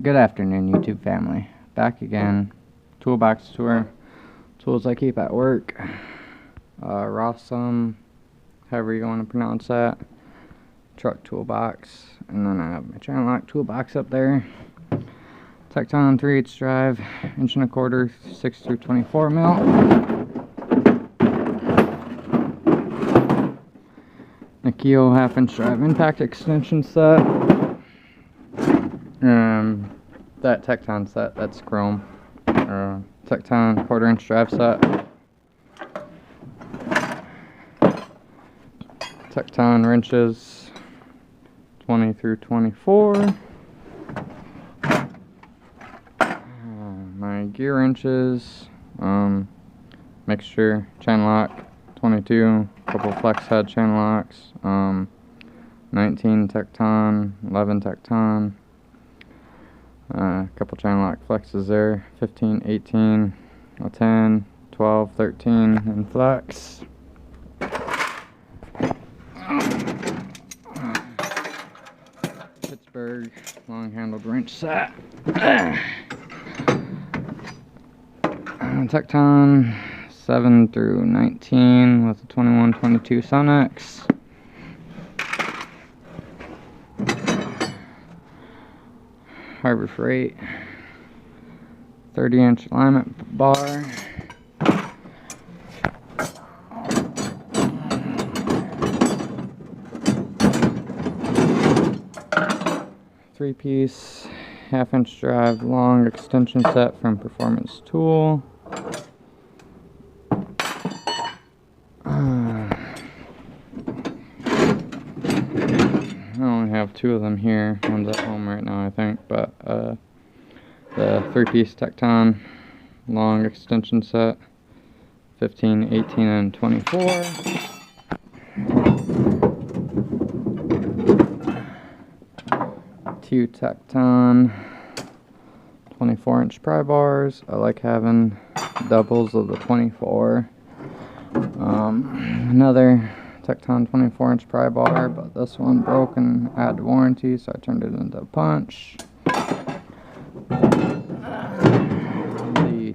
Good afternoon, YouTube family. Back again. Toolbox tour. Tools I keep at work. Rossum, however you want to pronounce that. Truck toolbox. And then I have my channel lock toolbox up there. Tekton 3/8 drive, 1 1/4, 6 through 24 mil. Nikio 1/2 drive impact extension set. That Tekton set, that's chrome. Tekton 1/4 drive set. Tekton wrenches 20 through 24. My gear wrenches, mixture chain lock 22, couple flex head chain locks, 19 Tekton, 11 Tekton. A couple chain lock flexes there, 15, 18, a 10, 12, 13, and flex. Pittsburgh long handled wrench set. Tekton 7 through 19 with a 21-22 Sonex. Harbor Freight 30-inch alignment bar. Three-piece 1/2 drive long extension set from Performance Tool. I only have 2 of them here. One's at home right now, I think. But the 3-piece Tekton long extension set, 15, 18, and 24. 2 Tekton 24-inch pry bars. I like having doubles of the 24. Another Tekton 24-inch pry bar, but this one broke and I had to warranty, so I turned it into a punch. The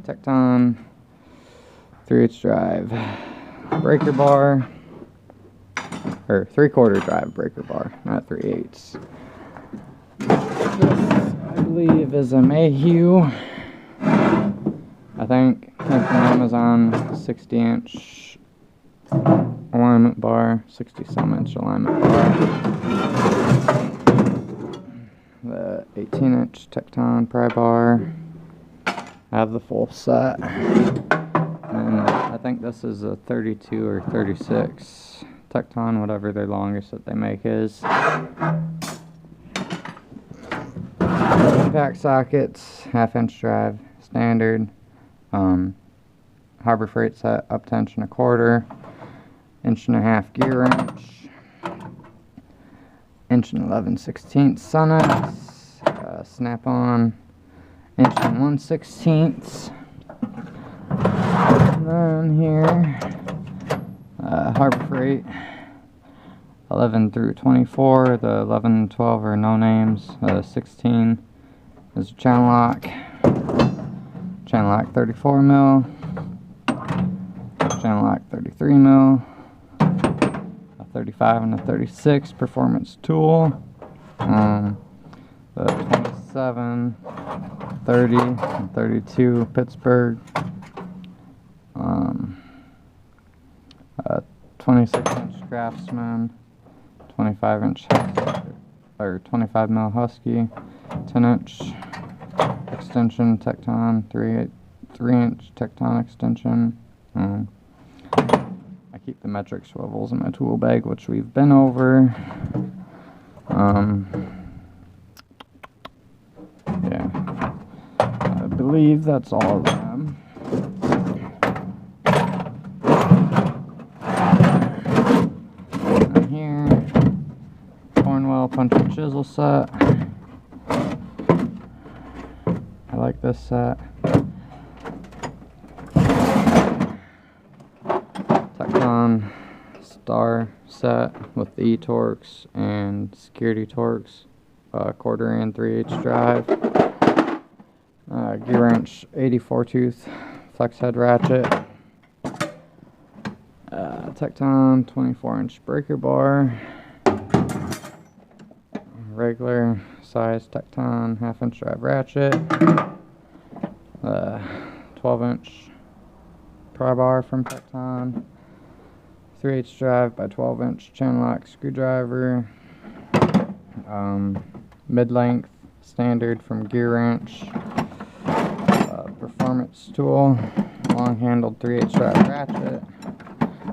Tekton 3/8 drive breaker bar, or 3/4 drive breaker bar, not 3/8. This, I believe, is a Mayhew. I think came from Amazon, 60-inch alignment bar, 60-some-inch alignment bar. The 18-inch Tekton pry bar. I have the full set. And I think this is a 32 or 36 Tekton, whatever their longest that they make is. Impact sockets, 1/2 drive, standard. Harbor Freight set up to 1 1/4. 1 1/2 Gearwrench, 1 11/16 Sonex, snap-on, 1 1/16. And then here, Harbor Freight 11 through 24. The 11 and 12 are no names. 16 is a channel lock. Channel lock 34 mil. Channel lock 33 mil. 35 and a 36 Performance Tool. The 27, 30, and 32 Pittsburgh. 26-inch Craftsman, 25-inch or 25 mil Husky, 10-inch extension Tekton, 3-inch Tekton extension. I keep the metric swivels in my tool bag, which we've been over. Yeah, I believe that's all of them. And here, Cornwell punch and chisel set. I like this set. Tekton star set with the E-Torques and security Torques, 1/4 and 3/8 drive. Gearwrench 84 tooth flex head ratchet. Tekton 24-inch breaker bar. Regular size Tekton 1/2-inch drive ratchet. 12-inch pry bar from Tekton. 3/8 drive by 12-inch channel lock screwdriver. Mid-length standard from Gearwrench. Performance tool. Long-handled 3/8 drive ratchet.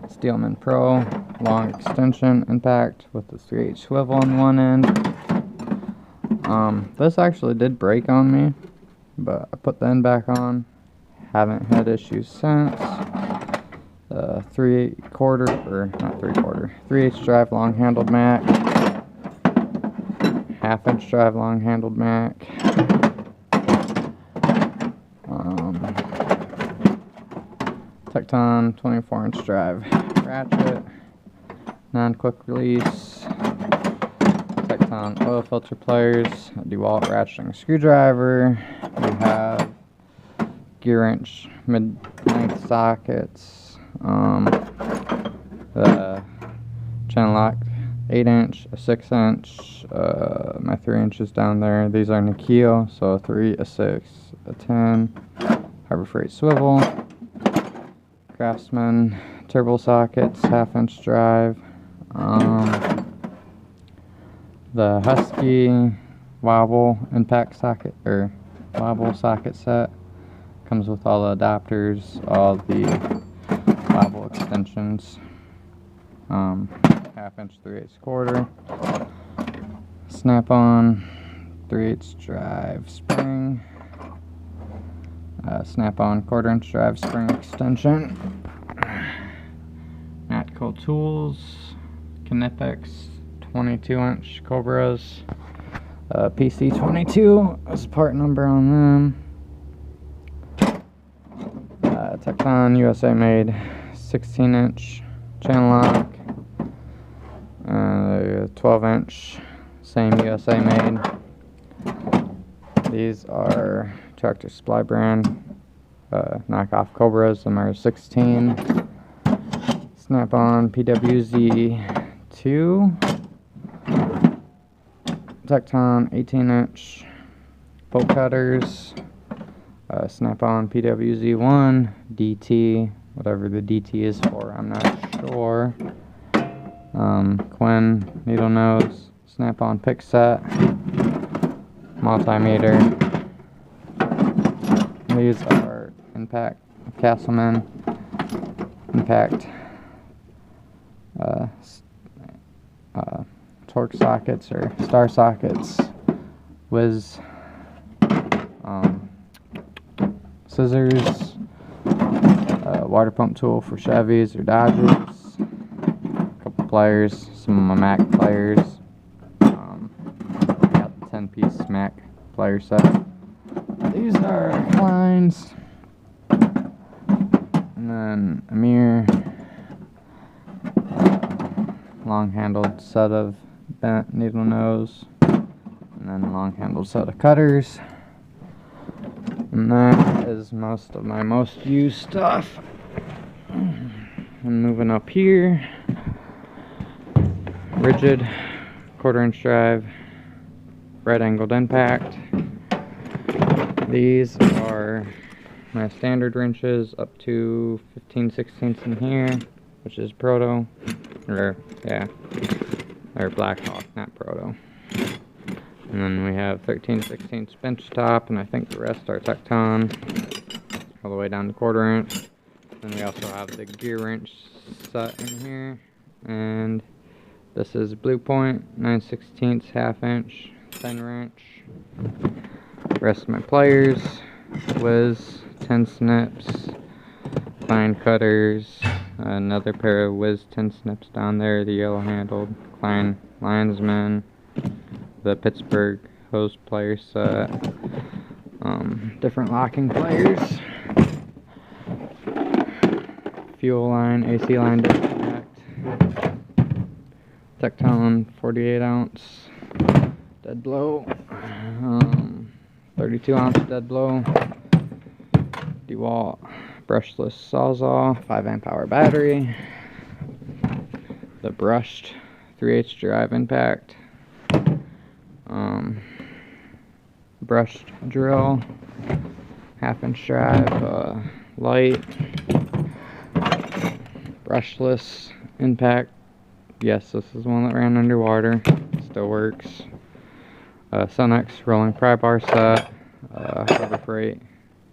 Steelman Pro. Long extension impact with the 3/8 swivel on one end. This actually did break on me, but I put the end back on. Haven't had issues since. 3/8 drive long handled Mac. 1/2-inch drive long handled Mac. Tekton 24-inch drive ratchet. Non-quick release. Tekton oil filter pliers. A DeWalt ratcheting screwdriver. We have Gearwrench mid-length sockets. The channel lock 8-inch, a 6-inch, my 3 inches down there. These are Nikio, so a 3, a 6, a 10. Harbor Freight swivel. Craftsman turbo sockets, 1/2-inch drive. The Husky wobble impact socket, or wobble socket set. Comes with all the adapters, all the wobble extensions. 1/2-inch 3/8 quarter. Snap-on 3/8 drive spring. Snap-on 1/4-inch drive spring extension. Natco tools. Kinepex 22-inch Cobras. PC22 is part number on them. Tekton USA made 16-inch channel lock. 12-inch, same USA made. These are Tractor Supply brand knockoff Cobras. Them are 16. Snap-on PWZ2. Tekton 18-inch bolt cutters. Snap-on PWZ1, DT, whatever the DT is for, I'm not sure. Quinn needle nose, Snap-on pick set, multimeter. These are Impact Castleman Impact torque sockets or star sockets. Whiz scissors, water pump tool for Chevys or Dodgers, a couple pliers, some of my Mac pliers, got the 10-piece Mac plier set. These are Kleins, and then a mirror, long-handled set of bent needle nose, and then a long-handled set of cutters. And that is most of my most used stuff. I'm moving up here. Rigid 1/4-inch drive, right angled impact. These are my standard wrenches up to 15/16 in here, which is Proto, or yeah, or Blackhawk, not Proto. And then we have 13/16 bench top, and I think the rest are Tekton, all the way down to 1/4 inch. Then we also have the Gearwrench set in here, and this is Blue Point 9/16 1/2-inch thin wrench. The rest of my pliers, Whiz 10 snips, Klein cutters, another pair of Whiz 10 snips down there, the yellow handled Klein Linesman. The Pittsburgh hose plier set, different locking pliers, fuel line, AC line disconnect, Tekton 48 ounce dead blow, 32-ounce dead blow, DeWalt brushless Sawzall, 5 amp hour battery, the brushed 3/8 drive impact, brushed drill, 1/2-inch drive, light, brushless impact. Yes, this is one that ran underwater, still works. Sunex rolling pry bar set, Harbor Freight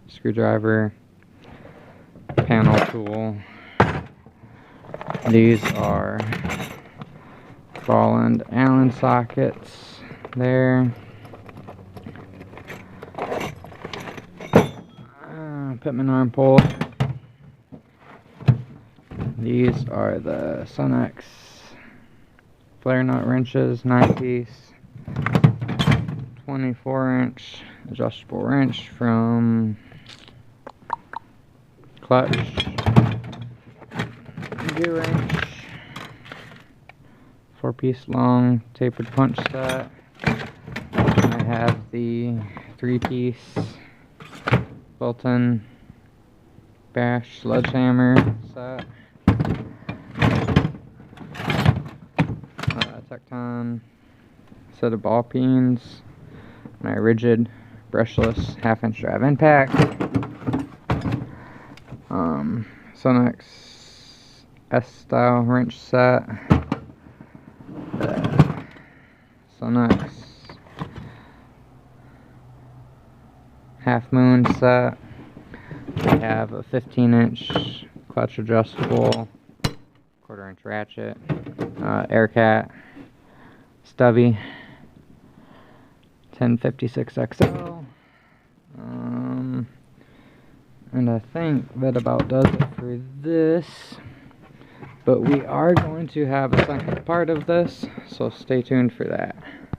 screwdriver, panel tool. These are ball and Allen sockets there. Pitman arm pull. These are the Sunex flare nut wrenches, 9-piece, 24-inch adjustable wrench from Clutch, Gearwrench, 4-piece long tapered punch set. I have the 3-piece built-in bash sledgehammer set. Tekton set of ball peens. My rigid brushless 1/2-inch drive impact. Sunex S-style wrench set. Sunex half moon set. We have a 15-inch clutch adjustable 1/4-inch ratchet, Aircat stubby 1056 XL, and I think that about does it for this, but we are going to have a second part of this, so stay tuned for that.